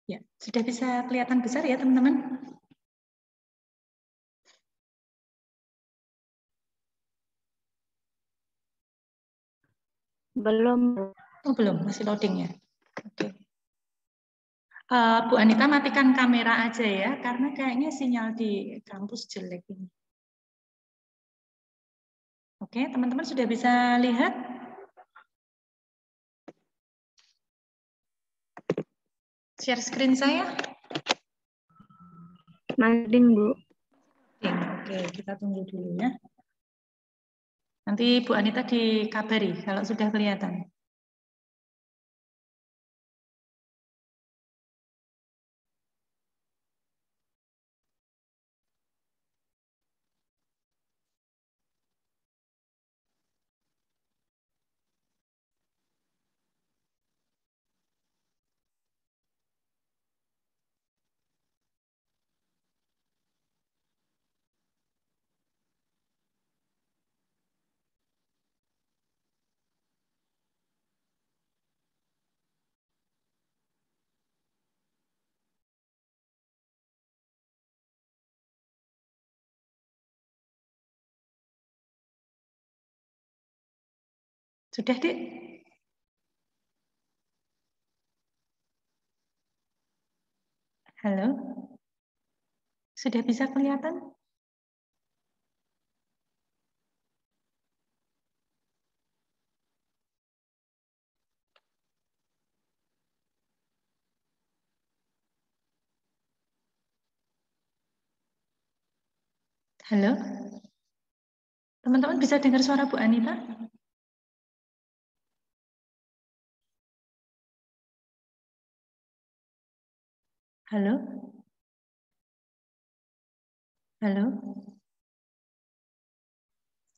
Ya, sudah bisa kelihatan besar ya, teman-teman? Belum. Oh, belum, masih loading ya. Oke. Bu Anita matikan kamera aja ya, karena kayaknya sinyal di kampus jelek ini. Oke, teman-teman sudah bisa lihat? Share screen saya? Loading, Bu. Oke, kita tunggu dulu ya. Nanti Bu Anita dikabari kalau sudah kelihatan. Sudah, Dek? Halo? Sudah bisa kelihatan? Halo? Teman-teman bisa dengar suara Bu Anita? Halo? Halo?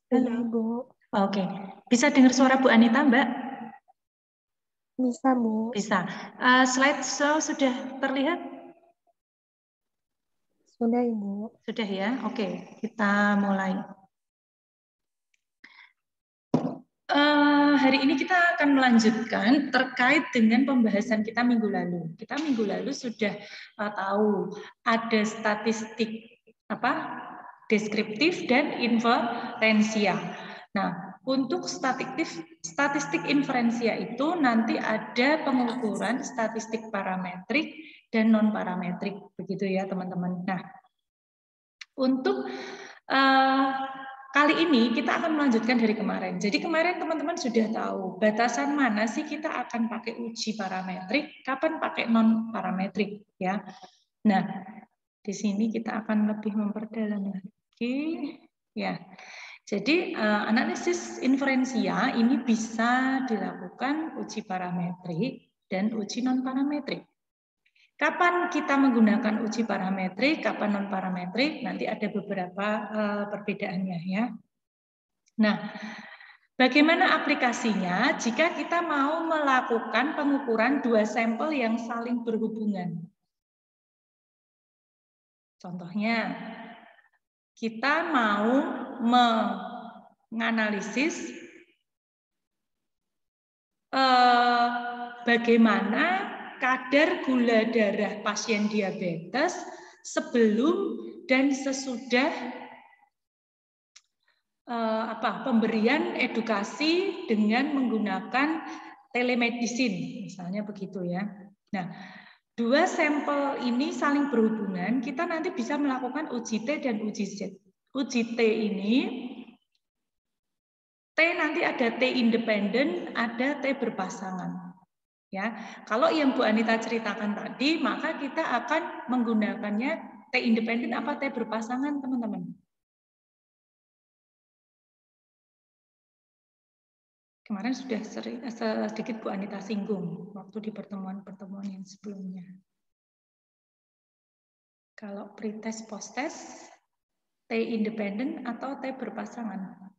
Halo? Iya, Bu. Oke. Bisa dengar suara Bu Anita, Mbak? Bisa, Bu. Bisa. Slide show sudah terlihat? Sudah, Ibu. Sudah ya? Oke, kita mulai. Hari ini kita akan melanjutkan terkait dengan pembahasan kita minggu lalu. Kita minggu lalu sudah tahu ada statistik deskriptif dan inferensia. Nah, untuk statistik inferensia itu nanti ada pengukuran statistik parametrik dan non parametrik, begitu ya teman-teman. Nah, untuk kali ini kita akan melanjutkan dari kemarin. Jadi kemarin teman-teman sudah tahu batasan mana sih kita akan pakai uji parametrik, kapan pakai non parametrik ya. Nah, di sini kita akan lebih memperdalam lagi ya. Jadi analisis inferensia ini bisa dilakukan uji parametrik dan uji non parametrik. Kapan kita menggunakan uji parametrik, kapan non parametrik, nanti ada beberapa perbedaannya ya. Nah, bagaimana aplikasinya jika kita mau melakukan pengukuran dua sampel yang saling berhubungan? Contohnya, kita mau menganalisis bagaimana kadar gula darah pasien diabetes sebelum dan sesudah pemberian edukasi dengan menggunakan telemedicine, misalnya begitu ya. Nah, dua sampel ini saling berhubungan, kita nanti bisa melakukan uji T dan uji Z. Uji T ini, T nanti ada T independen, ada T berpasangan. Ya, kalau yang Bu Anita ceritakan tadi, maka kita akan menggunakannya T independen apa T berpasangan, teman-teman? Kemarin sudah sedikit Bu Anita singgung waktu di pertemuan-pertemuan yang sebelumnya. Kalau pretest posttest, T independen atau T berpasangan?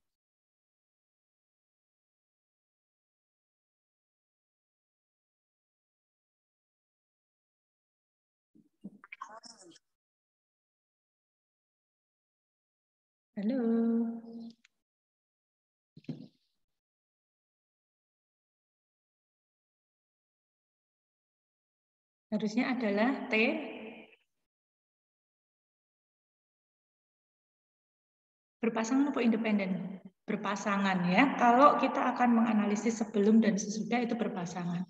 Halo. Harusnya adalah T berpasangan atau independen? Berpasangan ya. Kalau kita akan menganalisis sebelum dan sesudah itu berpasangan.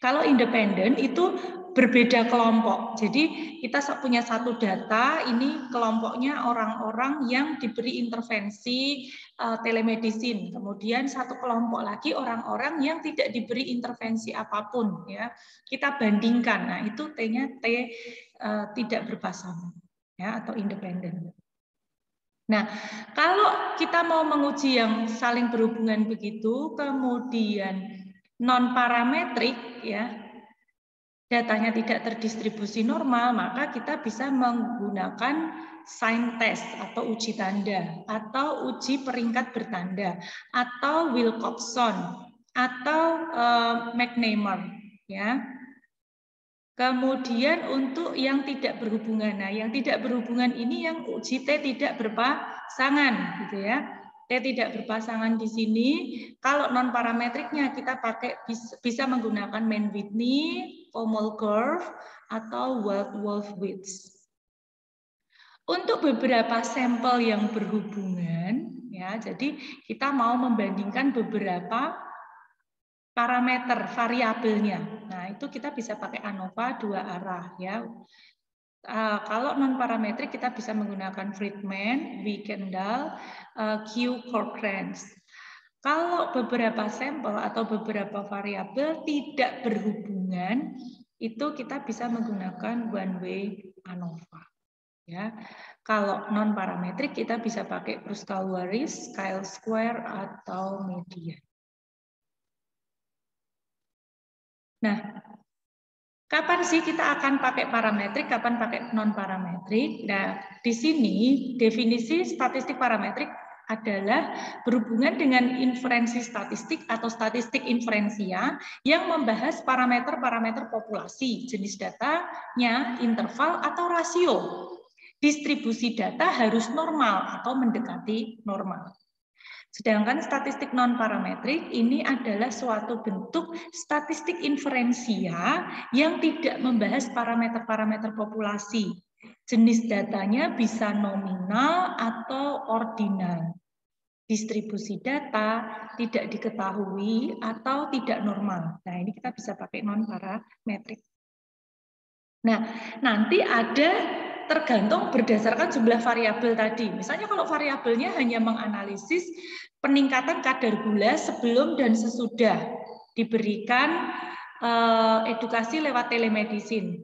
Kalau independen itu berbeda kelompok. Jadi kita punya satu data, ini kelompoknya orang-orang yang diberi intervensi telemedicine. Kemudian satu kelompok lagi orang-orang yang tidak diberi intervensi apapun. Ya, kita bandingkan. Nah itu T-nya T tidak berpasangan ya atau independen. Nah, kalau kita mau menguji yang saling berhubungan begitu, kemudian non parametrik ya, datanya tidak terdistribusi normal, maka kita bisa menggunakan sign test atau uji tanda atau uji peringkat bertanda atau Wilcoxon atau McNamar ya. Kemudian untuk yang tidak berhubungan, nah yang tidak berhubungan ini yang uji T tidak berpasangan, gitu ya. T tidak berpasangan di sini. Kalau non parametriknya kita pakai bisa menggunakan Mann-Whitney, Komol curve atau Wolfowitz. Untuk beberapa sampel yang berhubungan, ya, jadi kita mau membandingkan beberapa parameter variabelnya. Nah, itu kita bisa pakai ANOVA dua arah ya. Kalau non parametrik kita bisa menggunakan Friedman, Wikendall, Q-Cochrane. Kalau beberapa sampel atau beberapa variabel tidak berhubungan, itu kita bisa menggunakan one way ANOVA. Ya, kalau non parametrik kita bisa pakai Kruskal-Wallis, Chi-square atau median. Nah, kapan sih kita akan pakai parametrik, kapan pakai non-parametrik? Nah, di sini definisi statistik parametrik adalah berhubungan dengan inferensi statistik atau statistik inferensia yang membahas parameter-parameter populasi, jenis datanya, interval, atau rasio. Distribusi data harus normal atau mendekati normal. Sedangkan statistik non-parametrik ini adalah suatu bentuk statistik inferensia yang tidak membahas parameter-parameter populasi. Jenis datanya bisa nominal atau ordinal. Distribusi data tidak diketahui atau tidak normal. Nah, ini kita bisa pakai non-parametrik. Nah, nanti ada tergantung berdasarkan jumlah variabel tadi. Misalnya kalau variabelnya hanya menganalisis peningkatan kadar gula sebelum dan sesudah diberikan edukasi lewat telemedicine.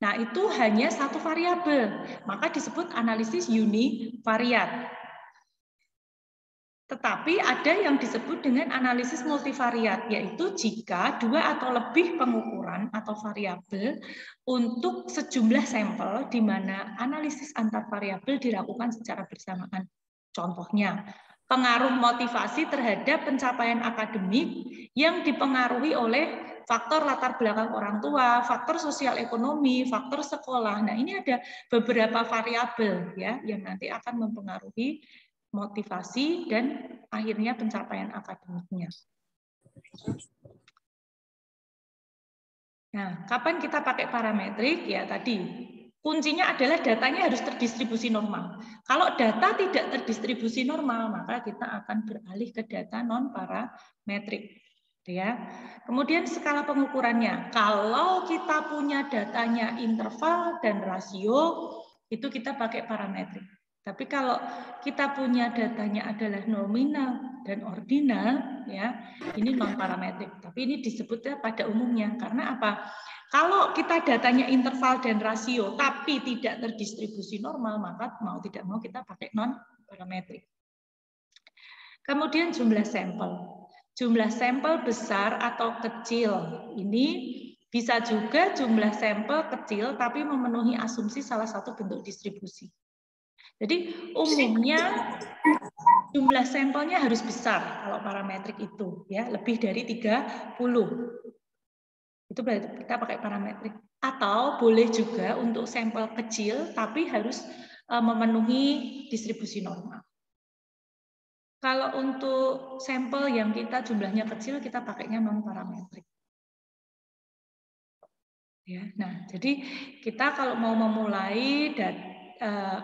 Nah, itu hanya satu variabel, maka disebut analisis univariat. Tetapi ada yang disebut dengan analisis multivariat, yaitu jika dua atau lebih pengukuran atau variabel untuk sejumlah sampel di mana analisis antar variabel dilakukan secara bersamaan. Contohnya, pengaruh motivasi terhadap pencapaian akademik yang dipengaruhi oleh faktor latar belakang orang tua, faktor sosial ekonomi, faktor sekolah. Nah, ini ada beberapa variabel ya yang nanti akan mempengaruhi motivasi dan akhirnya pencapaian akademiknya. Nah, kapan kita pakai parametrik? Ya tadi, kuncinya adalah datanya harus terdistribusi normal. Kalau data tidak terdistribusi normal, maka kita akan beralih ke data non-parametrik. Ya. Kemudian skala pengukurannya. Kalau kita punya datanya interval dan rasio, itu kita pakai parametrik. Tapi kalau kita punya datanya adalah nominal dan ordinal, ya ini non parametrik. Tapi ini disebutnya pada umumnya karena apa? Kalau kita datanya interval dan rasio, tapi tidak terdistribusi normal, maka mau tidak mau kita pakai non parametrik. Kemudian jumlah sampel. Jumlah sampel besar atau kecil ini bisa juga jumlah sampel kecil tapi memenuhi asumsi salah satu bentuk distribusi. Jadi umumnya jumlah sampelnya harus besar kalau parametrik itu ya, lebih dari 30. Itu berarti kita pakai parametrik. Atau boleh juga untuk sampel kecil tapi harus memenuhi distribusi normal. Kalau untuk sampel yang kita jumlahnya kecil kita pakainya non parametrik. Ya, nah, jadi kita kalau mau memulai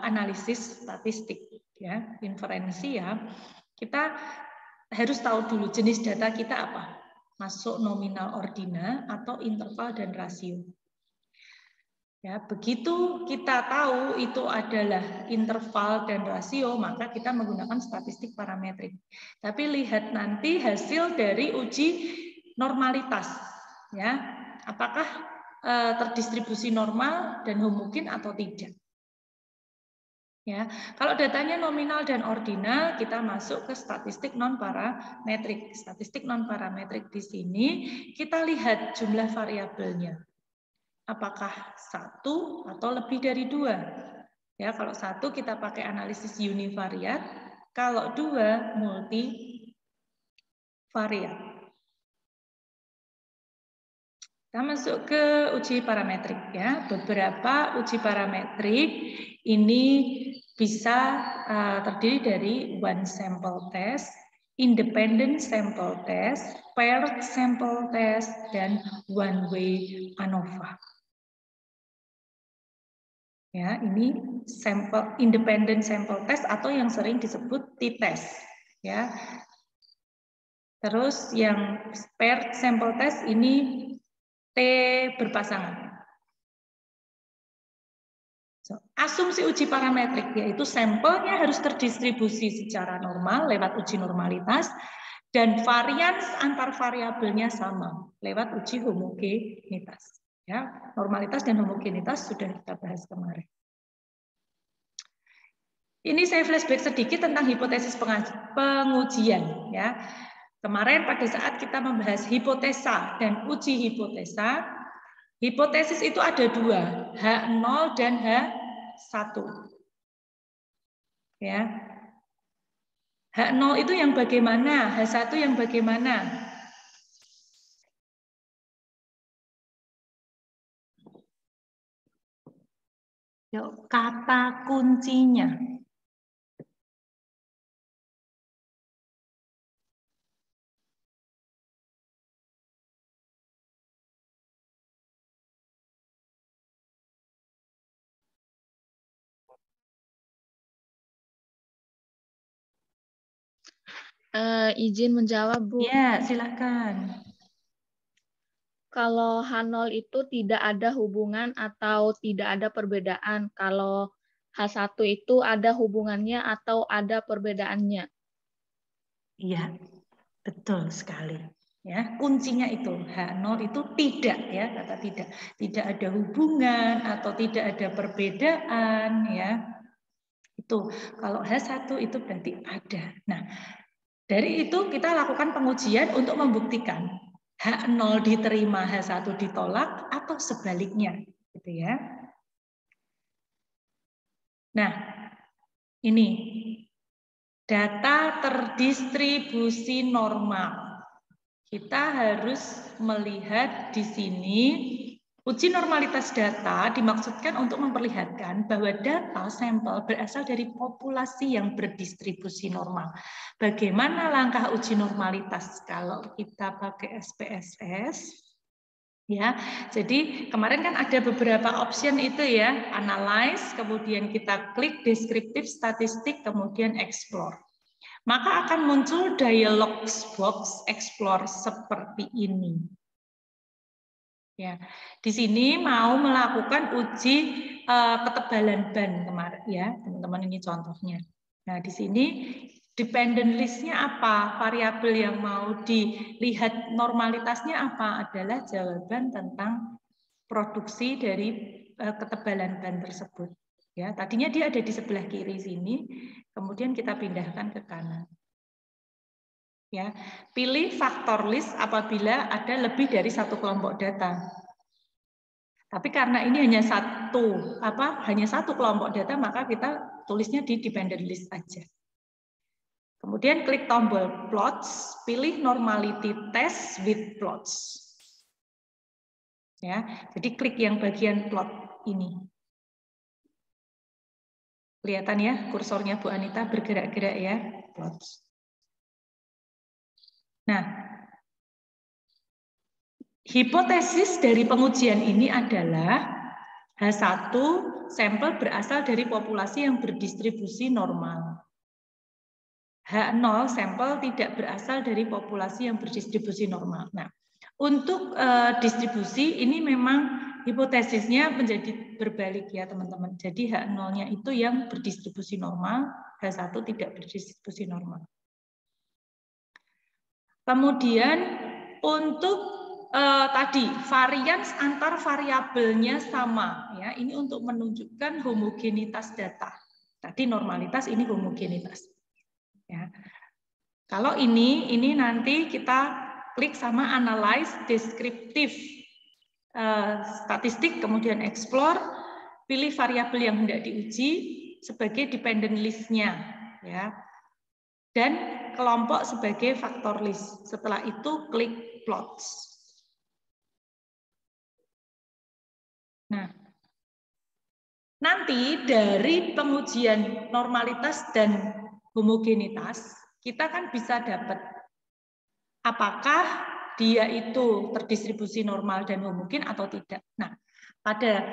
analisis statistik, ya, inferensi ya, kita harus tahu dulu jenis data kita apa, masuk nominal ordinal atau interval dan rasio. Ya, begitu kita tahu itu adalah interval dan rasio, maka kita menggunakan statistik parametrik. Tapi lihat nanti hasil dari uji normalitas, ya, apakah terdistribusi normal dan homogen atau tidak. Ya, kalau datanya nominal dan ordinal, kita masuk ke statistik non parametrik. Statistik non parametrik di sini kita lihat jumlah variabelnya. Apakah satu atau lebih dari 2? Ya, kalau satu kita pakai analisis univariat, kalau 2 multivariat. Kita masuk ke uji parametrik ya. Beberapa uji parametrik ini bisa terdiri dari one sample test, independent sample test, paired sample test, dan one way ANOVA. Ya, ini sampel independent sample test atau yang sering disebut t-test. Ya. Terus yang paired sample test ini T berpasangan. Asumsi uji parametrik yaitu sampelnya harus terdistribusi secara normal lewat uji normalitas dan varians antar variabelnya sama lewat uji homogenitas. Ya, normalitas dan homogenitas sudah kita bahas kemarin. Ini saya flashback sedikit tentang hipotesis pengujian. Ya, kemarin pada saat kita membahas hipotesa dan uji hipotesa, hipotesis itu ada 2, H0 dan H1. Ya. H0 itu yang bagaimana? H1 yang bagaimana? Yuk, kata kuncinya. Izin menjawab, Bu. Ya, silakan. Kalau H0 itu tidak ada hubungan atau tidak ada perbedaan. Kalau H1 itu ada hubungannya atau ada perbedaannya. Iya, betul sekali. Ya, kuncinya itu H0 itu tidak ya, kata tidak. Tidak ada hubungan atau tidak ada perbedaan ya. Itu kalau H1 itu berarti ada. Nah, dari itu kita lakukan pengujian untuk membuktikan H0 diterima, H1 ditolak atau sebaliknya, gitu ya. Nah, ini data terdistribusi normal. Kita harus melihat di sini uji normalitas data dimaksudkan untuk memperlihatkan bahwa data sampel berasal dari populasi yang berdistribusi normal. Bagaimana langkah uji normalitas kalau kita pakai SPSS? Ya, jadi kemarin kan ada beberapa option itu ya, analyze, kemudian kita klik deskriptif statistik, kemudian explore. Maka akan muncul dialog box explore seperti ini. Ya, di sini mau melakukan uji ketebalan ban kemarin ya, teman-teman, ini contohnya. Nah, di sini dependent list-nya apa? Variabel yang mau dilihat normalitasnya apa? Adalah jawaban tentang produksi dari ketebalan ban tersebut. Ya, tadinya dia ada di sebelah kiri sini, kemudian kita pindahkan ke kanan. Ya, pilih faktor list apabila ada lebih dari satu kelompok data. Tapi karena ini hanya satu kelompok data, maka kita tulisnya di dependent list aja. Kemudian klik tombol plots, pilih normality test with plots. Ya, jadi klik yang bagian plot ini. Kelihatan ya kursornya Bu Anita bergerak-gerak ya, plots. Nah, hipotesis dari pengujian ini adalah H1 sampel berasal dari populasi yang berdistribusi normal. H0 sampel tidak berasal dari populasi yang berdistribusi normal. Nah, untuk distribusi ini memang hipotesisnya menjadi berbalik ya teman-teman. Jadi H0-nya itu yang berdistribusi normal, H1 tidak berdistribusi normal. Kemudian untuk tadi varians antar variabelnya sama ya. Ini untuk menunjukkan homogenitas data. Tadi normalitas, ini homogenitas. Ya. Kalau ini nanti kita klik sama analyze deskriptif statistik, kemudian explore, pilih variabel yang hendak diuji sebagai dependent list-nya, ya, dan kelompok sebagai faktor list. Setelah itu klik plots. Nah, nanti dari pengujian normalitas dan homogenitas, kita kan bisa dapat apakah dia itu terdistribusi normal dan homogen atau tidak. Nah, pada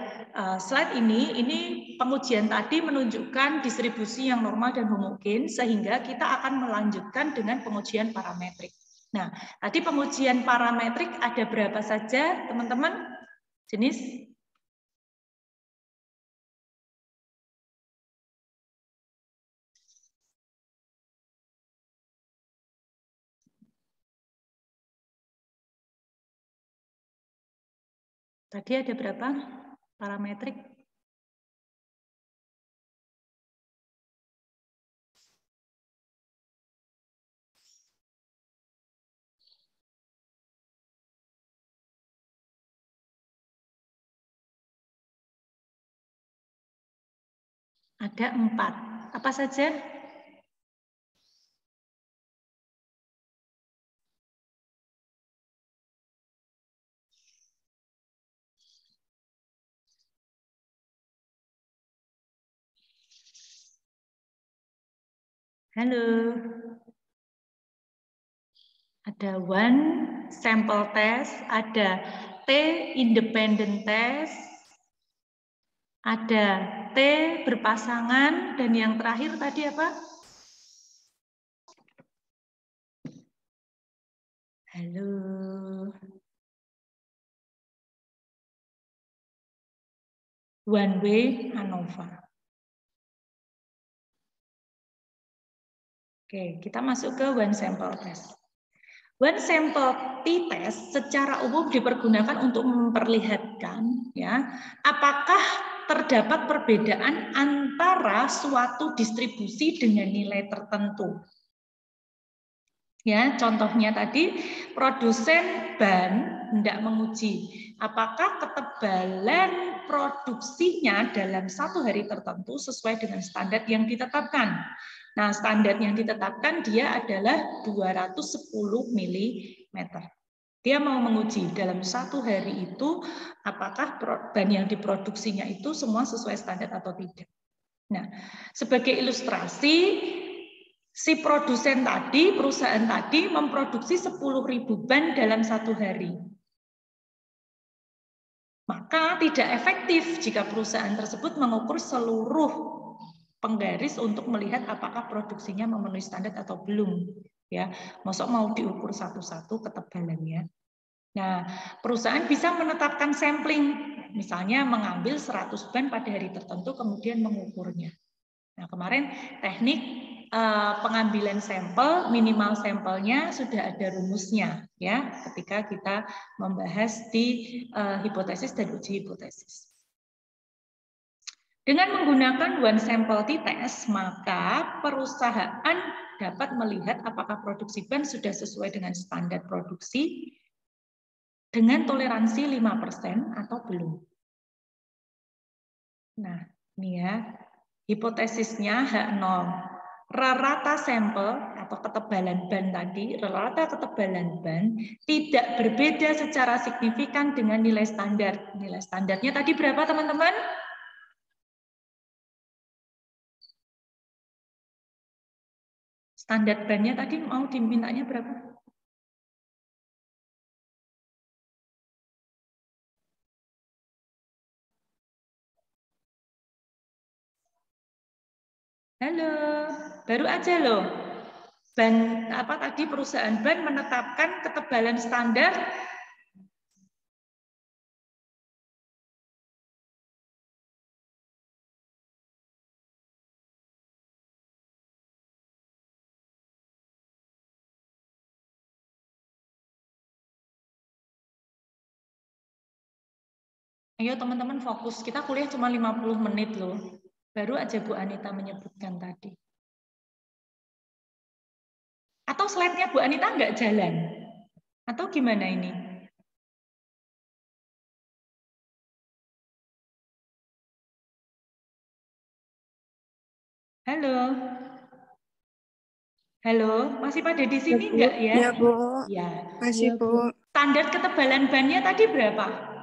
slide ini pengujian tadi menunjukkan distribusi yang normal dan homogen, sehingga kita akan melanjutkan dengan pengujian parametrik. Nah, tadi pengujian parametrik ada berapa saja, teman-teman? Jenis? Tadi ada berapa parametrik? Ada 4. Apa saja? Halo. Ada one sample test, ada T independent test, ada T berpasangan, dan yang terakhir tadi apa? Halo. One way ANOVA. Oke, kita masuk ke one sample test. One sample t-test secara umum dipergunakan untuk memperlihatkan ya, apakah terdapat perbedaan antara suatu distribusi dengan nilai tertentu. Ya, contohnya tadi produsen ban hendak menguji apakah ketebalan produksinya dalam satu hari tertentu sesuai dengan standar yang ditetapkan. Nah, standar yang ditetapkan dia adalah 210 mm. Dia mau menguji dalam satu hari itu apakah ban yang diproduksinya itu semua sesuai standar atau tidak. Nah, sebagai ilustrasi, si produsen tadi, perusahaan tadi memproduksi 10.000 ban dalam satu hari. Maka tidak efektif jika perusahaan tersebut mengukur seluruh penggaris untuk melihat apakah produksinya memenuhi standar atau belum. Ya, masuk mau diukur satu-satu ketebalannya. Nah, perusahaan bisa menetapkan sampling, misalnya mengambil 100 ban pada hari tertentu kemudian mengukurnya. Nah, kemarin teknik pengambilan sampel, minimal sampelnya sudah ada rumusnya ya ketika kita membahas di hipotesis dan uji hipotesis. Dengan menggunakan one sample t-test, maka perusahaan dapat melihat apakah produksi ban sudah sesuai dengan standar produksi dengan toleransi 5% atau belum. Nah, ini ya, hipotesisnya H0. Rata sampel atau ketebalan ban tadi, rata ketebalan ban tidak berbeda secara signifikan dengan nilai standar. Nilai standarnya tadi berapa, teman-teman? Standar bannya tadi mau dimintanya berapa? Halo, baru aja loh. Ban apa tadi perusahaan ban menetapkan ketebalan standar Ayo teman-teman fokus, kita kuliah cuma 50 menit loh. Baru aja Bu Anita menyebutkan tadi. Atau slide-nya Bu Anita nggak jalan? Atau gimana ini? Halo? Halo, masih pada di sini nggak ya? Ya, Bu. Ya. Masih, Bu. Standar ketebalan bannya tadi berapa?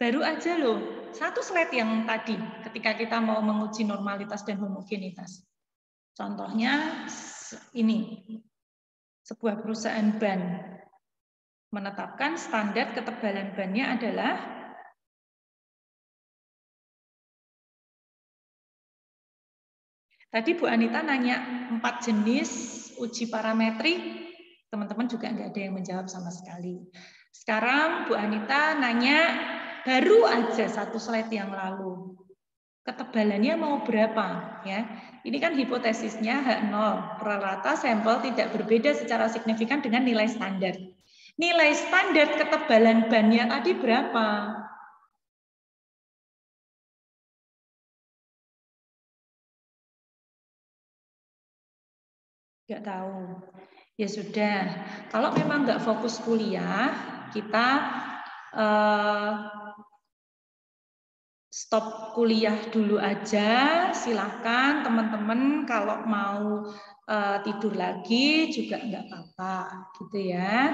Baru aja loh, satu slide yang tadi ketika kita mau menguji normalitas dan homogenitas. Contohnya ini, sebuah perusahaan ban menetapkan standar ketebalan bannya adalah tadi Bu Anita nanya 4 jenis uji parametrik, teman-teman juga nggak ada yang menjawab sama sekali. Sekarang Bu Anita nanya baru aja satu slide yang lalu. Ketebalannya mau berapa ya? Ini kan hipotesisnya H0, rata sampel tidak berbeda secara signifikan dengan nilai standar. Nilai standar ketebalan bannya tadi berapa? Nggak tahu. Ya sudah, kalau memang nggak fokus kuliah, kita stop kuliah dulu aja. Silahkan teman-teman kalau mau tidur lagi juga nggak apa-apa, gitu ya.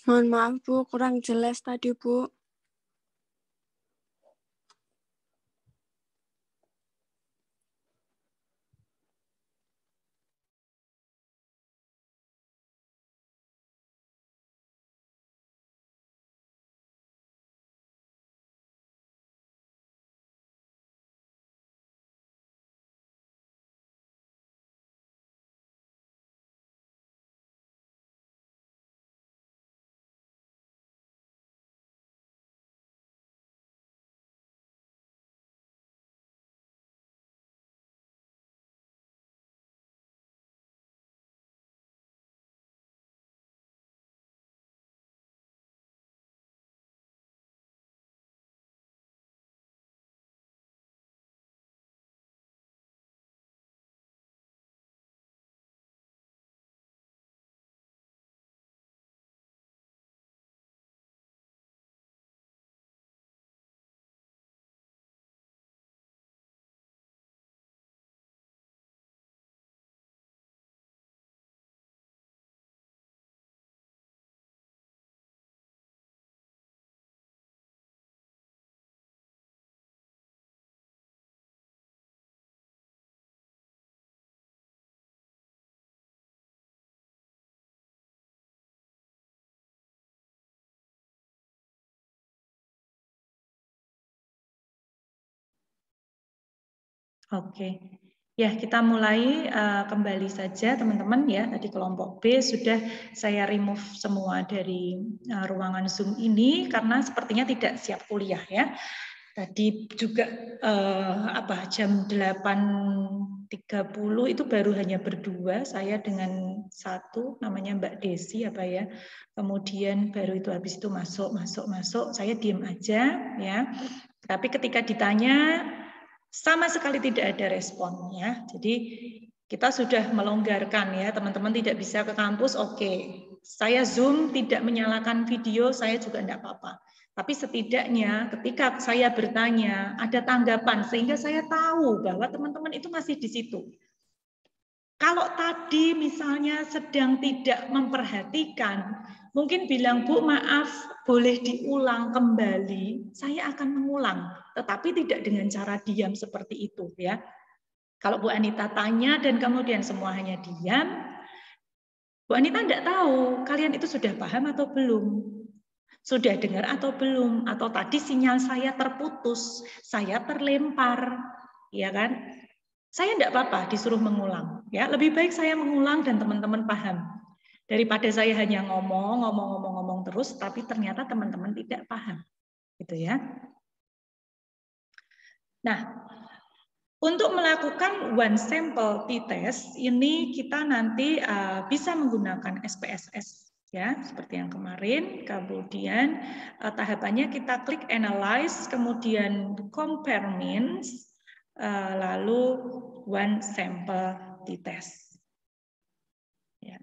Mohon maaf, Bu. Kurang jelas tadi, Bu. Oke, Ya, kita mulai kembali saja teman-teman ya. Tadi kelompok B sudah saya remove semua dari ruangan Zoom ini karena sepertinya tidak siap kuliah ya. Tadi juga jam 8.30 itu baru hanya berdua, saya dengan satu namanya Mbak Desi ya. Kemudian baru itu habis itu masuk, saya diam aja ya. Tapi ketika ditanya sama sekali tidak ada respon ya. Jadi kita sudah melonggarkan ya, teman-teman tidak bisa ke kampus, oke. Saya Zoom tidak menyalakan video, saya juga enggak apa-apa. Tapi setidaknya ketika saya bertanya ada tanggapan sehingga saya tahu bahwa teman-teman itu masih di situ. Kalau tadi misalnya sedang tidak memperhatikan, mungkin bilang, Bu maaf boleh diulang kembali, saya akan mengulang. Tetapi tidak dengan cara diam seperti itu ya. Kalau Bu Anita tanya dan kemudian semua hanya diam, Bu Anita tidak tahu kalian itu sudah paham atau belum. Sudah dengar atau belum? Atau tadi sinyal saya terputus, saya terlempar, ya kan? Saya tidak apa-apa disuruh mengulang. Ya, lebih baik saya mengulang dan teman-teman paham daripada saya hanya ngomong terus, tapi ternyata teman-teman tidak paham, gitu ya. Nah, untuk melakukan one sample t-test ini kita nanti bisa menggunakan SPSS. Ya, seperti yang kemarin, kemudian tahapannya kita klik analyze, kemudian compare means, lalu one sample t-test. Ya.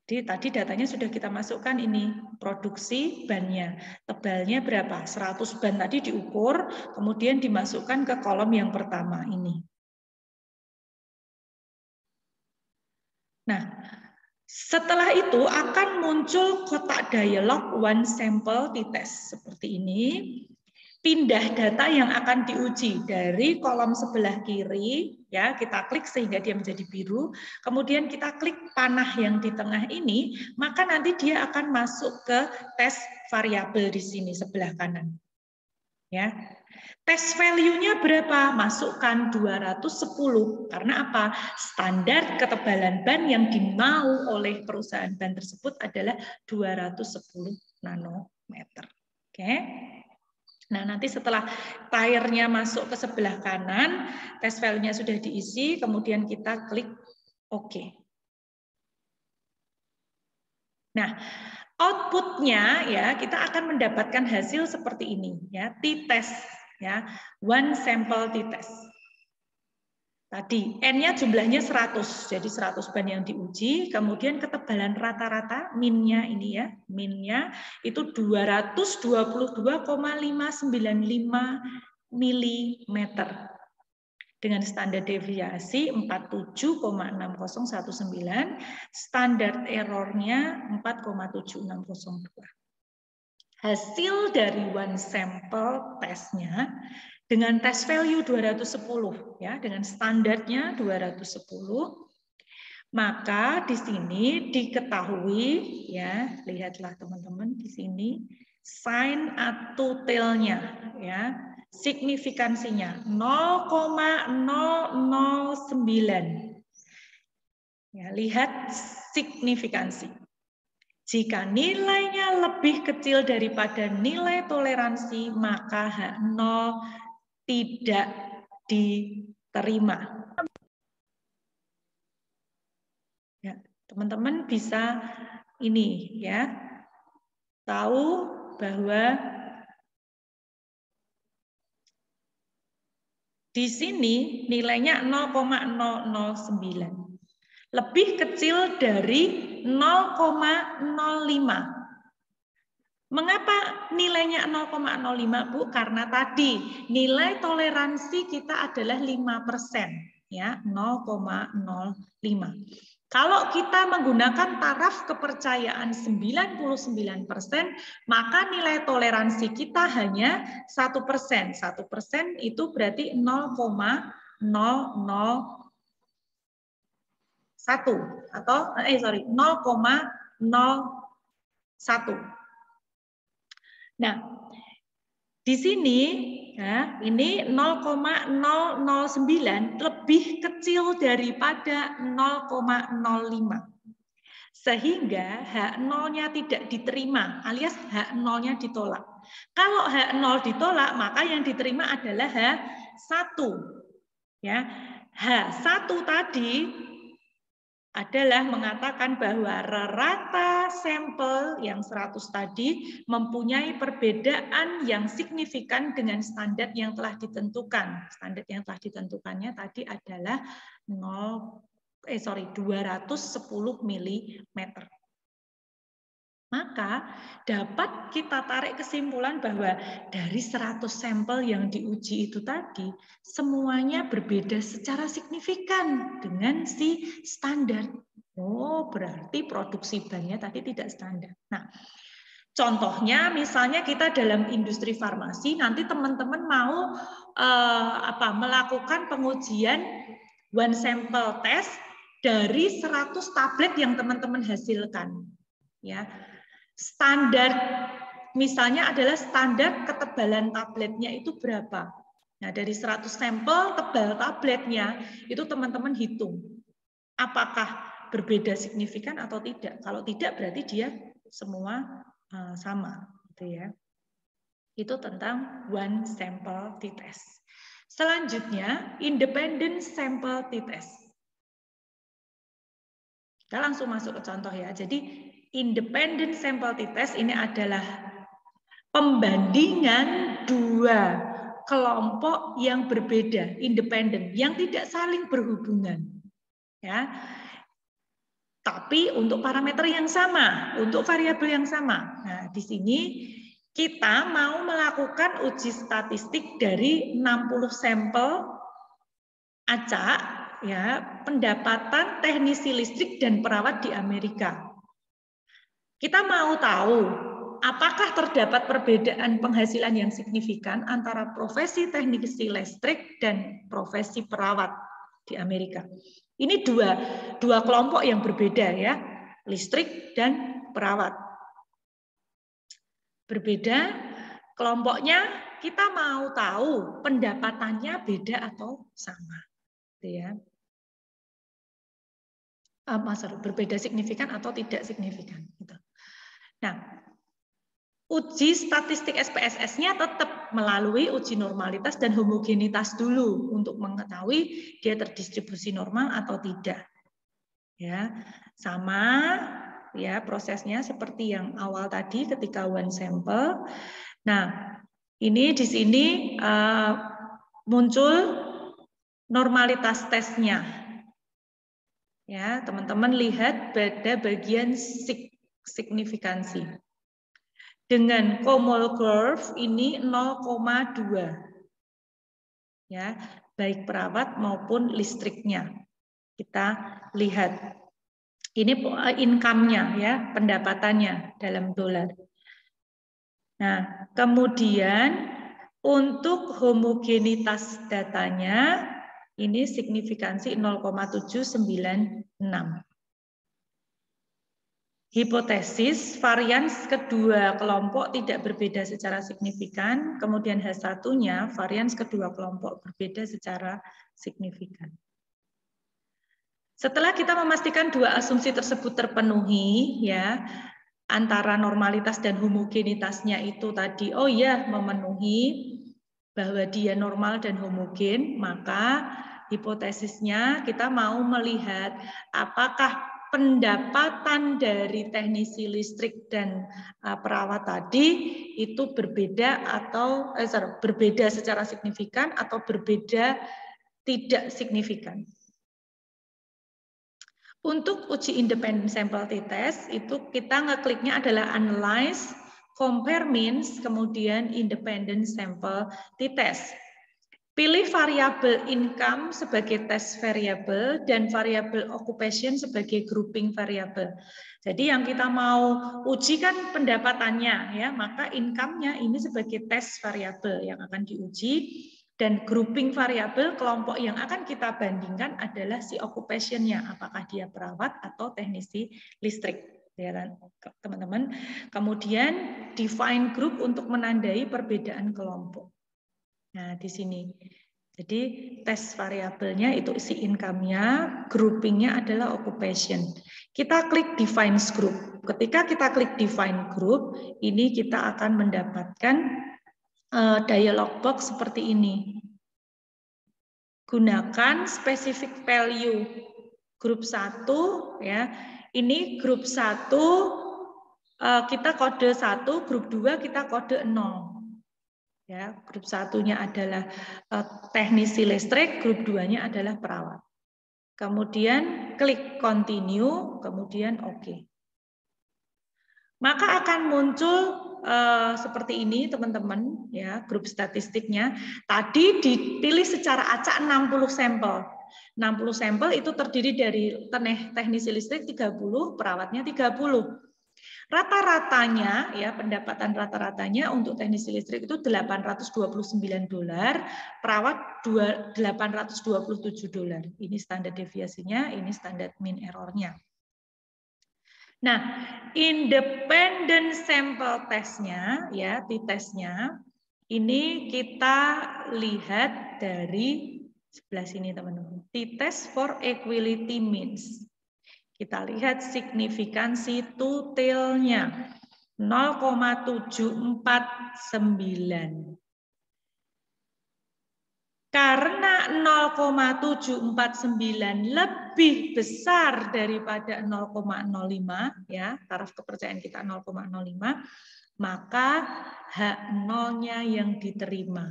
Jadi tadi datanya sudah kita masukkan ini, produksi bannya, tebalnya berapa, 100 ban tadi diukur, kemudian dimasukkan ke kolom yang pertama ini. Nah, setelah itu akan muncul kotak dialog one sample t-test seperti ini. Pindah data yang akan diuji dari kolom sebelah kiri, ya kita klik sehingga dia menjadi biru. Kemudian kita klik panah yang di tengah ini, maka nanti dia akan masuk ke tes variabel di sini sebelah kanan. Ya. Test value-nya berapa? Masukkan 210. Karena apa? Standar ketebalan ban yang dimau oleh perusahaan ban tersebut adalah 210 nanometer. Oke. Nah, nanti setelah tire-nya masuk ke sebelah kanan, test value-nya sudah diisi, kemudian kita klik OK. Nah, output-nya ya kita akan mendapatkan hasil seperti ini ya, t-test ya, one sample t-test. Tadi N-nya jumlahnya 100, jadi 100 ban yang diuji, kemudian ketebalan rata-rata min-nya ini ya, min-nya itu 222,595 mm dengan standar deviasi 47,6019, standar errornya 4,7602. Hasil dari one sample testnya dengan test value 210 ya, dengan standarnya 210, maka di sini diketahui ya, lihatlah teman-teman di sini sign atau tail-nya ya, signifikansinya 0,009. Ya, lihat signifikansi. Jika nilainya lebih kecil daripada nilai toleransi, maka H0 tidak diterima. Ya, teman-teman bisa ini ya, tahu bahwa di sini nilainya 0,009. Lebih kecil dari 0,05. Mengapa nilainya 0,05, Bu? Karena tadi nilai toleransi kita adalah 5%, ya, 0,05. Kalau kita menggunakan taraf kepercayaan 99%, maka nilai toleransi kita hanya 1%. 1% itu berarti 0,001 atau 0,01. Nah, Di sini ya, ini 0,009 lebih kecil daripada 0,05. Sehingga H0-nya tidak diterima alias H0-nya ditolak. Kalau H0 ditolak, maka yang diterima adalah H1. Ya, H1 tadi adalah mengatakan bahwa rata sampel yang 100 tadi mempunyai perbedaan yang signifikan dengan standar yang telah ditentukan. Standar yang telah ditentukannya tadi adalah 210 mm. Maka dapat kita tarik kesimpulan bahwa dari 100 sampel yang diuji itu tadi, semuanya berbeda secara signifikan dengan si standar. Oh, berarti produksi bannya tadi tidak standar. Nah, contohnya misalnya kita dalam industri farmasi, nanti teman-teman mau melakukan pengujian one sample test dari 100 tablet yang teman-teman hasilkan. Ya. Standar misalnya adalah standar ketebalan tabletnya itu berapa. Nah, dari 100 sampel tebal tabletnya itu teman-teman hitung. Apakah berbeda signifikan atau tidak? Kalau tidak berarti dia semua sama, gitu ya. Itu tentang one sample t-test. Selanjutnya, independent sample t-test. Kita langsung masuk ke contoh ya. Jadi independent sample t-test ini adalah pembandingan dua kelompok yang berbeda, independen, yang tidak saling berhubungan. Ya. Tapi untuk parameter yang sama, untuk variabel yang sama. Nah, di sini kita mau melakukan uji statistik dari 60 sampel acak, ya, pendapatan teknisi listrik dan perawat di Amerika. Kita mau tahu apakah terdapat perbedaan penghasilan yang signifikan antara profesi teknisi listrik dan profesi perawat di Amerika. Ini dua kelompok yang berbeda ya, listrik dan perawat. Berbeda kelompoknya, kita mau tahu pendapatannya beda atau sama, ya. Berbeda signifikan atau tidak signifikan. Gitu. Nah, uji statistik SPSS-nya tetap melalui uji normalitas dan homogenitas dulu untuk mengetahui dia terdistribusi normal atau tidak. Ya, sama ya prosesnya seperti yang awal tadi ketika one sample. Nah, ini di sini muncul normalitas tesnya. Ya, teman-teman lihat pada bagian signifikansi. Dengan Komol curve ini 0,2. Ya, baik perawat maupun listriknya. Kita lihat. Ini income-nya ya, pendapatannya dalam dolar. Nah, kemudian untuk homogenitas datanya ini signifikansi 0,796. Hipotesis varians kedua kelompok tidak berbeda secara signifikan, kemudian H1-nya varians kedua kelompok berbeda secara signifikan. Setelah kita memastikan dua asumsi tersebut terpenuhi, ya, antara normalitas dan homogenitasnya itu tadi, oh ya, memenuhi bahwa dia normal dan homogen, maka hipotesisnya kita mau melihat apakah pendapatan dari teknisi listrik dan perawat tadi itu berbeda atau berbeda secara signifikan atau berbeda tidak signifikan. Untuk uji independent sample t-test itu kita ngekliknya adalah analyze, compare means, kemudian independent sample t-test. Pilih variabel income sebagai test variable dan variabel occupation sebagai grouping variable. Jadi yang kita mau uji kan pendapatannya, ya, maka income-nya ini sebagai test variable yang akan diuji, dan grouping variabel kelompok yang akan kita bandingkan adalah si occupation-nya, apakah dia perawat atau teknisi listrik. ya teman-teman. Kemudian define group untuk menandai perbedaan kelompok. Nah, di sini. Jadi tes variabelnya itu isi income-nya, grouping-nya adalah occupation. Kita klik define group. Ketika kita klik define group, ini kita akan mendapatkan dialog box seperti ini. Gunakan specific value. Grup 1 ya. Ini grup 1 kita kode 1, grup 2 kita kode 0. Ya, grup satunya adalah teknisi listrik, grup 2-nya adalah perawat. Kemudian klik continue, kemudian oke. Maka akan muncul seperti ini teman-teman, ya, grup statistiknya. Tadi dipilih secara acak 60 sampel. 60 sampel itu terdiri dari teknisi listrik 30, perawatnya 30. Rata-ratanya, ya, pendapatan rata-ratanya untuk teknisi listrik itu $829, perawat $827. Ini standar deviasinya, ini standar mean error-nya. Nah, independent sample testnya, ya, t-testnya, ini kita lihat dari sebelah sini teman-teman. T-test for equality means. Kita lihat signifikansi totalnya 0,749. Karena 0,749 lebih besar daripada 0,05, ya, taraf kepercayaan kita 0,05, maka H0-nya yang diterima.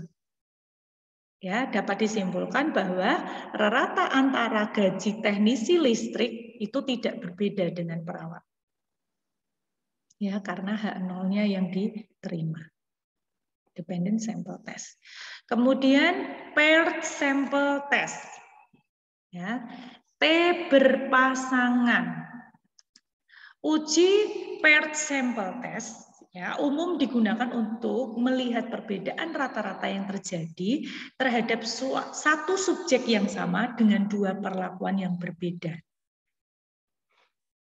Ya, dapat disimpulkan bahwa rata antara gaji teknisi listrik itu tidak berbeda dengan perawat. Ya, karena H0-nya yang diterima. Dependent sample test. Kemudian paired sample test. Ya, T berpasangan. Uji paired sample test, ya, umum digunakan untuk melihat perbedaan rata-rata yang terjadi terhadap satu subjek yang sama dengan dua perlakuan yang berbeda.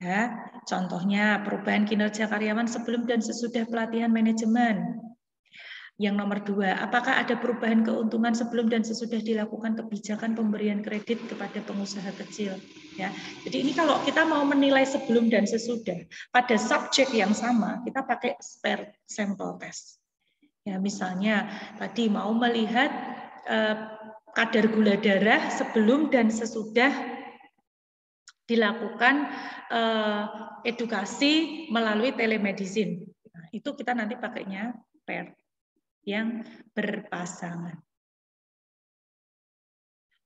Ya, contohnya perubahan kinerja karyawan sebelum dan sesudah pelatihan manajemen. Yang nomor 2, apakah ada perubahan keuntungan sebelum dan sesudah dilakukan kebijakan pemberian kredit kepada pengusaha kecil? Ya, jadi ini kalau kita mau menilai sebelum dan sesudah pada subjek yang sama, kita pakai paired sample test. Ya, misalnya tadi mau melihat kadar gula darah sebelum dan sesudah dilakukan edukasi melalui telemedicine. Nah, itu kita nanti pakainya paired yang berpasangan.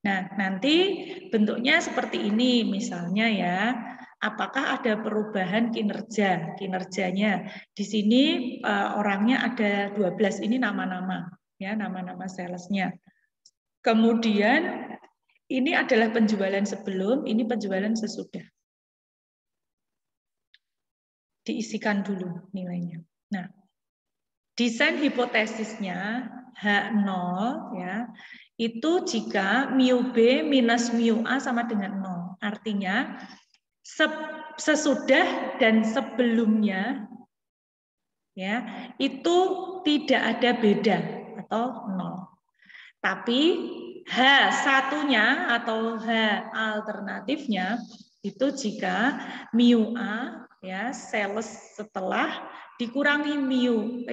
Nah, nanti bentuknya seperti ini, misalnya ya, apakah ada perubahan kinerja? Kinerjanya di sini orangnya ada 12, ini nama-nama, ya, nama-nama salesnya. Kemudian ini adalah penjualan sebelum, ini penjualan sesudah. Diisikan dulu nilainya. Nah, desain hipotesisnya H0, ya, itu jika mu B minus mu A sama dengan 0. Artinya sesudah dan sebelumnya, ya, itu tidak ada beda atau 0. Tapi H1-nya atau H alternatifnya itu jika mu A, ya, sales setelah dikurangi mu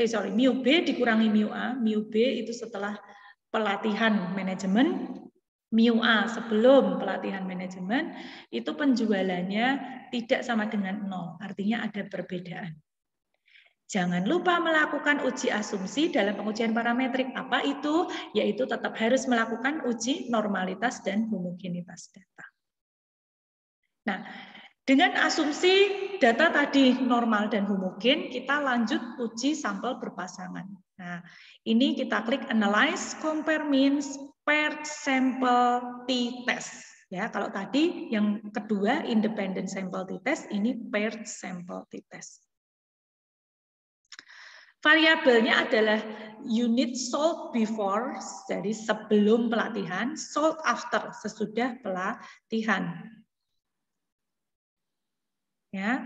B dikurangi mu A, mu B itu setelah pelatihan manajemen, mu A sebelum pelatihan manajemen, itu penjualannya tidak sama dengan 0, artinya ada perbedaan. Jangan lupa melakukan uji asumsi dalam pengujian parametrik. Apa itu? Yaitu tetap harus melakukan uji normalitas dan homogenitas data. Nah, dengan asumsi data tadi normal dan homogen, kita lanjut uji sampel berpasangan. Nah, ini kita klik Analyze, Compare Means, Paired Sample T-Test. Ya, kalau tadi yang kedua Independent Sample T-Test, ini Paired Sample T-Test. Variabelnya adalah unit sold before, jadi sebelum pelatihan, sold after, sesudah pelatihan. Ya,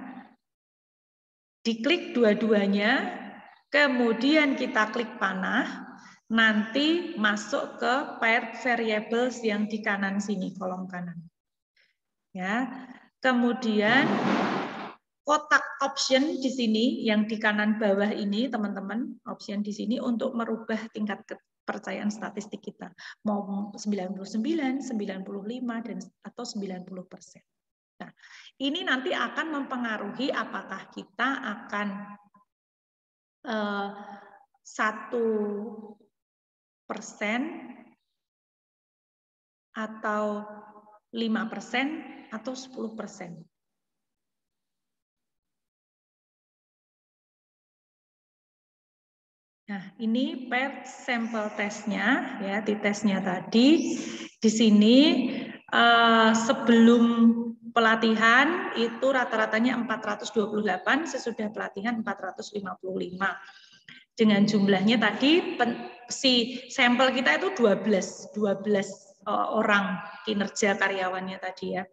Diklik dua-duanya, kemudian kita klik panah, nanti masuk ke paired variables yang di kanan sini, kolom kanan. Ya, kemudian kotak option di sini yang di kanan bawah ini, teman-teman, option di sini untuk merubah tingkat kepercayaan statistik kita, mau 99, 95 dan atau 90%. Nah, ini nanti akan mempengaruhi apakah kita akan 1% atau 5% atau 10%. Nah, ini paired sample testnya, ya, di tesnya tadi. Di sini sebelum pelatihan itu rata-ratanya 428, sesudah pelatihan 455. Dengan jumlahnya tadi si sampel kita itu 12 orang kinerja karyawannya tadi ya.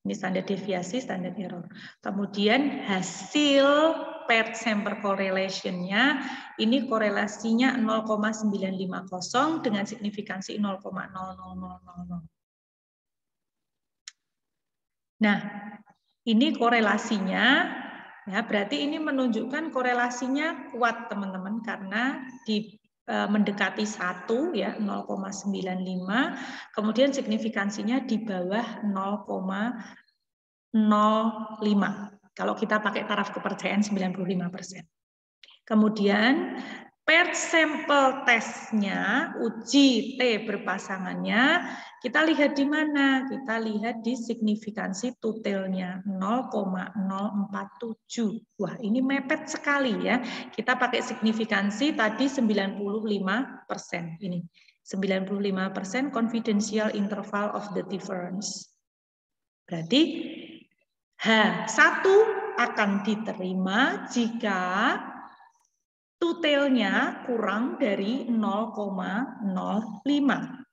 Ini standar deviasi, standar error. Kemudian hasil paired sample correlation-nya, ini korelasinya 0,950 dengan signifikansi 0,00000. Nah, ini korelasinya, ya berarti ini menunjukkan korelasinya kuat teman-teman karena mendekati 1 ya 0,95, kemudian signifikansinya di bawah 0,05 kalau kita pakai taraf kepercayaan 95%. Kemudian paired sample testnya, uji T berpasangannya, kita lihat di mana? Kita lihat di signifikansi totalnya 0,047. Wah, ini mepet sekali ya. Kita pakai signifikansi tadi 95%. Ini 95% confidential interval of the difference. Berarti H1 akan diterima jika totalnya kurang dari 0,05.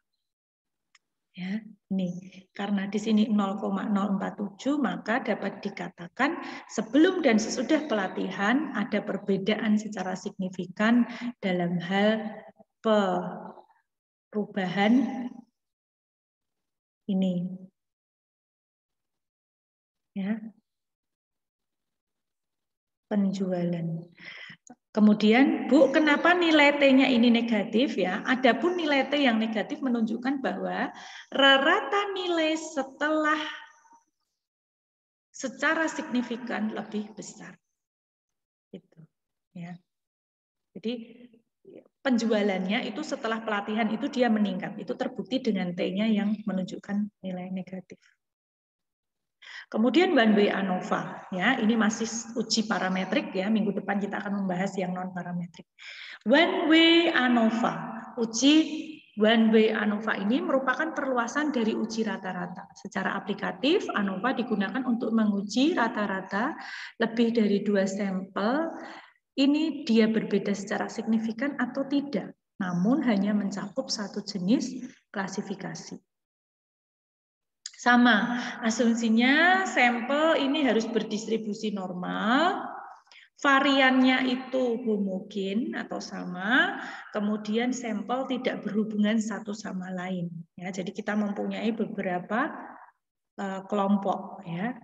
Ya, ini karena di sini 0,047 maka dapat dikatakan sebelum dan sesudah pelatihan ada perbedaan secara signifikan dalam hal perubahan ini. Ya. Penjualan. Kemudian, Bu, kenapa nilai T-nya ini negatif ya? Adapun nilai T yang negatif menunjukkan bahwa rata nilai setelah secara signifikan lebih besar. Gitu, ya. Jadi penjualannya itu setelah pelatihan itu dia meningkat. Itu terbukti dengan T-nya yang menunjukkan nilai negatif. Kemudian one way ANOVA, ya ini masih uji parametrik ya. Minggu depan kita akan membahas yang non parametrik. One way ANOVA, uji one way ANOVA ini merupakan perluasan dari uji rata-rata. Secara aplikatif, ANOVA digunakan untuk menguji rata-rata lebih dari 2 sampel. Ini dia berbeda secara signifikan atau tidak, namun hanya mencakup satu jenis klasifikasi. Sama, asumsinya sampel ini harus berdistribusi normal, variannya itu homogen atau sama, kemudian sampel tidak berhubungan satu sama lain. Ya, jadi kita mempunyai beberapa kelompok, ya,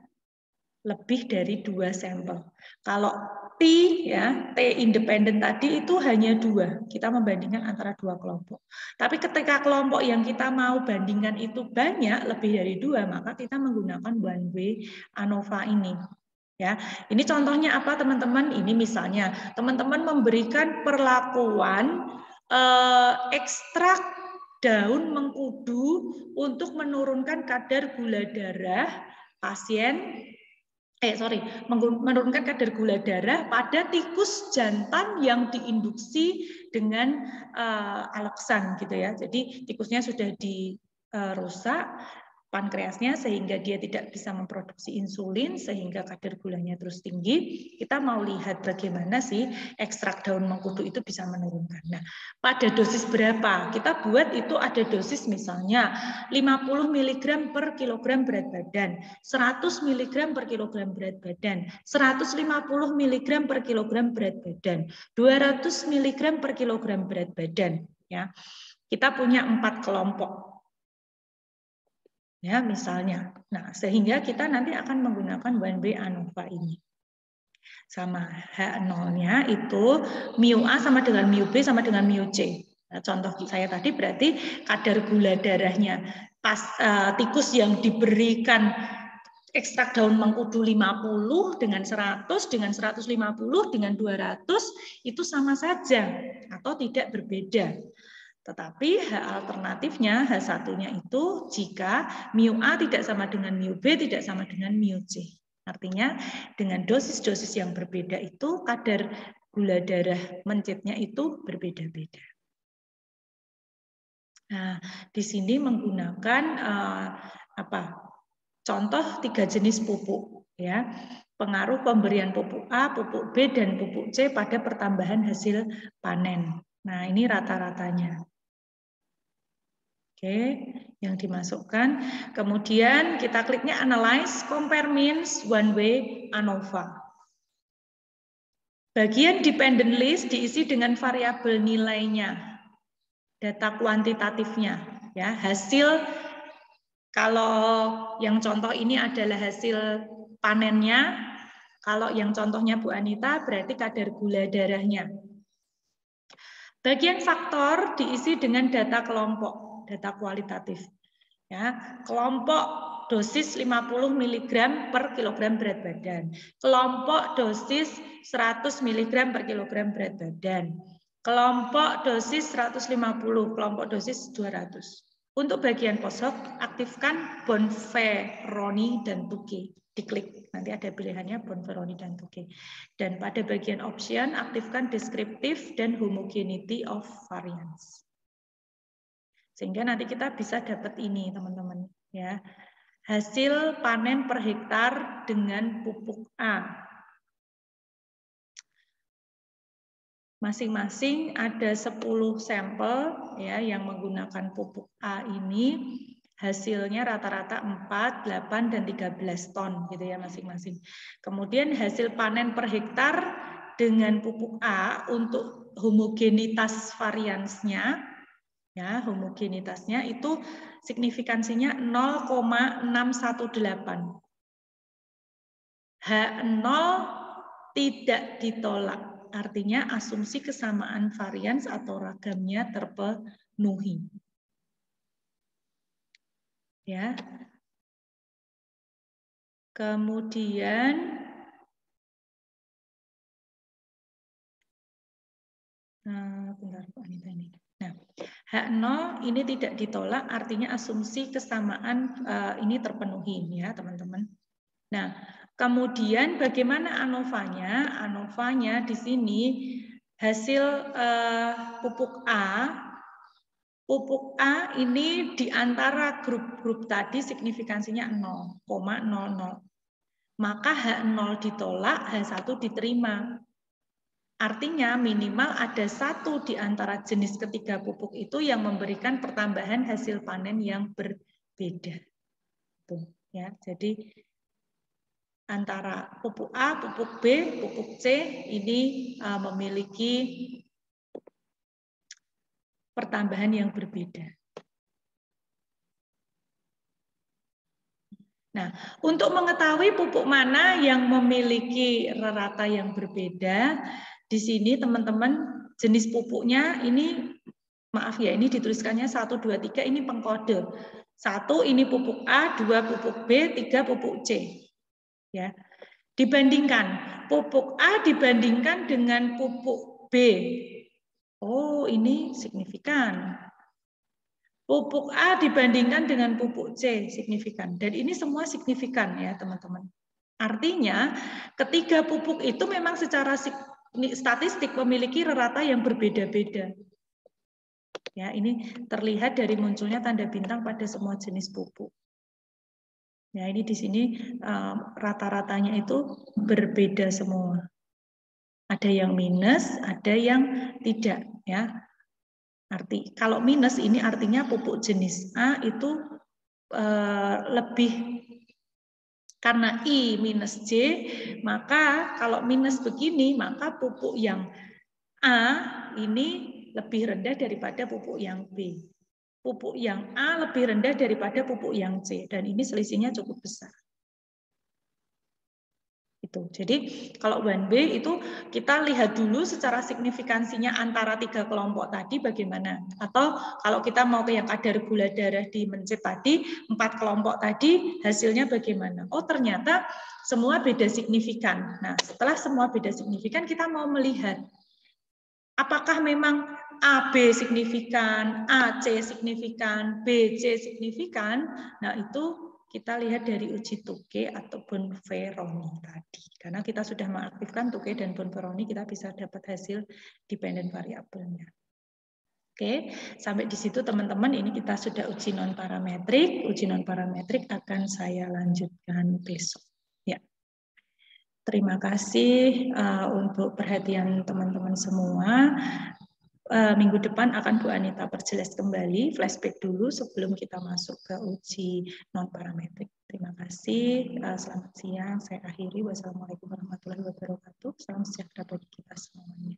lebih dari 2 sampel. Kalau T, ya, T independen tadi itu hanya 2. Kita membandingkan antara 2 kelompok. Tapi ketika kelompok yang kita mau bandingkan itu banyak, lebih dari 2, maka kita menggunakan one way ANOVA ini. Ya, ini contohnya apa teman-teman? Ini misalnya teman-teman memberikan perlakuan ekstrak daun mengkudu untuk menurunkan kadar gula darah pasien. Menurunkan kadar gula darah pada tikus jantan yang diinduksi dengan aloksan gitu ya. Jadi tikusnya sudah dirusak, pankreasnya sehingga dia tidak bisa memproduksi insulin sehingga kadar gulanya terus tinggi. Kita mau lihat bagaimana sih ekstrak daun mengkudu itu bisa menurunkan. Nah, pada dosis berapa? Kita buat itu ada dosis misalnya 50 mg per kilogram berat badan, 100 mg per kilogram berat badan, 150 mg per kilogram berat badan, 200 mg per kilogram berat badan. Ya, kita punya 4 kelompok. Ya, misalnya. Nah, sehingga kita nanti akan menggunakan 1W ANOVA ini. Sama H0-nya itu mu A sama dengan mu B sama dengan mu C. Nah, contoh saya tadi berarti kadar gula darahnya tikus yang diberikan ekstrak daun mengkudu 50 dengan 100, dengan 150, dengan 200 itu sama saja atau tidak berbeda. Tetapi alternatifnya H1-nya itu jika mu A tidak sama dengan mu B, tidak sama dengan mu C. Artinya dengan dosis-dosis yang berbeda itu kadar gula darah mencitnya itu berbeda-beda. Nah, di sini menggunakan contoh 3 jenis pupuk ya. Pengaruh pemberian pupuk A, pupuk B, dan pupuk C pada pertambahan hasil panen. Nah, ini rata-ratanya. Oke, yang dimasukkan. Kemudian kita kliknya Analyze, Compare Means, 1W ANOVA. Bagian Dependent List diisi dengan variabel nilainya, data kuantitatifnya. Ya, hasil, kalau yang contoh ini adalah hasil panennya, kalau yang contohnya Bu Anita berarti kadar gula darahnya. Bagian faktor diisi dengan data kelompok. Data kualitatif. Ya, kelompok dosis 50 mg per kilogram berat badan. Kelompok dosis 100 mg per kilogram berat badan. Kelompok dosis 150, kelompok dosis 200. Untuk bagian post hoc, aktifkan Bonferroni dan Tukey. Diklik, nanti ada pilihannya Bonferroni dan Tukey. Dan pada bagian option, aktifkan descriptive dan homogeneity of variance. Sehingga nanti kita bisa dapat ini, teman-teman. Ya, hasil panen per hektar dengan pupuk A. Masing-masing ada 10 sampel ya yang menggunakan pupuk A ini. Hasilnya rata-rata 4, 8, dan 13 ton gitu ya masing-masing. Kemudian hasil panen per hektar dengan pupuk A untuk homogenitas variansnya. Ya, homogenitasnya itu signifikansinya 0,618. H0 tidak ditolak. Artinya asumsi kesamaan varians atau ragamnya terpenuhi. Ya. Kemudian bentar Pak Anita ini. Nah, H0 ini tidak ditolak, artinya asumsi kesamaan ini terpenuhi ya teman-teman. Nah, kemudian bagaimana ANOVA-nya? ANOVA-nya di sini hasil pupuk A. Pupuk A ini di antara grup-grup tadi signifikansinya 0,00. Maka H0 ditolak, H1 diterima. Artinya minimal ada satu di antara jenis ketiga pupuk itu yang memberikan pertambahan hasil panen yang berbeda. Tuh, ya. Jadi antara pupuk A, pupuk B, pupuk C ini memiliki pertambahan yang berbeda. Nah, untuk mengetahui pupuk mana yang memiliki rata yang berbeda, di sini teman-teman jenis pupuknya ini, maaf ya, ini dituliskannya 1, 2, 3, ini pengkode. 1 ini pupuk A, 2 pupuk B, 3 pupuk C. Ya. Dibandingkan pupuk A dibandingkan dengan pupuk B. Oh, ini signifikan. Pupuk A dibandingkan dengan pupuk C signifikan. Dan ini semua signifikan ya, teman-teman. Artinya, ketiga pupuk itu memang secara statistik memiliki rata yang berbeda-beda. Ya, ini terlihat dari munculnya tanda bintang pada semua jenis pupuk. Ya, ini di sini rata-ratanya itu berbeda semua. Ada yang minus, ada yang tidak, ya. Kalau minus ini artinya pupuk jenis A itu lebih, karena I minus J, maka kalau minus begini, maka pupuk yang A ini lebih rendah daripada pupuk yang B. Pupuk yang A lebih rendah daripada pupuk yang C, dan ini selisihnya cukup besar. Jadi kalau 1B itu kita lihat dulu secara signifikansinya antara 3 kelompok tadi bagaimana. Atau kalau kita mau ke yang kadar gula darah di mencit tadi, 4 kelompok tadi hasilnya bagaimana. Oh ternyata semua beda signifikan. Nah setelah semua beda signifikan kita mau melihat apakah memang AB signifikan, AC signifikan, BC signifikan. Nah itu kita lihat dari uji Tuke ataupun Veroni tadi. Karena kita sudah mengaktifkan Tuke dan Veroni, kita bisa dapat hasil dependent variabelnya. Oke, sampai di situ teman-teman, ini kita sudah uji non-parametrik. Uji non-parametrik akan saya lanjutkan besok. Ya. Terima kasih untuk perhatian teman-teman semua. Minggu depan akan Bu Anita perjelas kembali, flashback dulu sebelum kita masuk ke uji non-parametrik. Terima kasih, selamat siang, saya akhiri. Wassalamualaikum warahmatullahi wabarakatuh. Salam sejahtera bagi kita semuanya.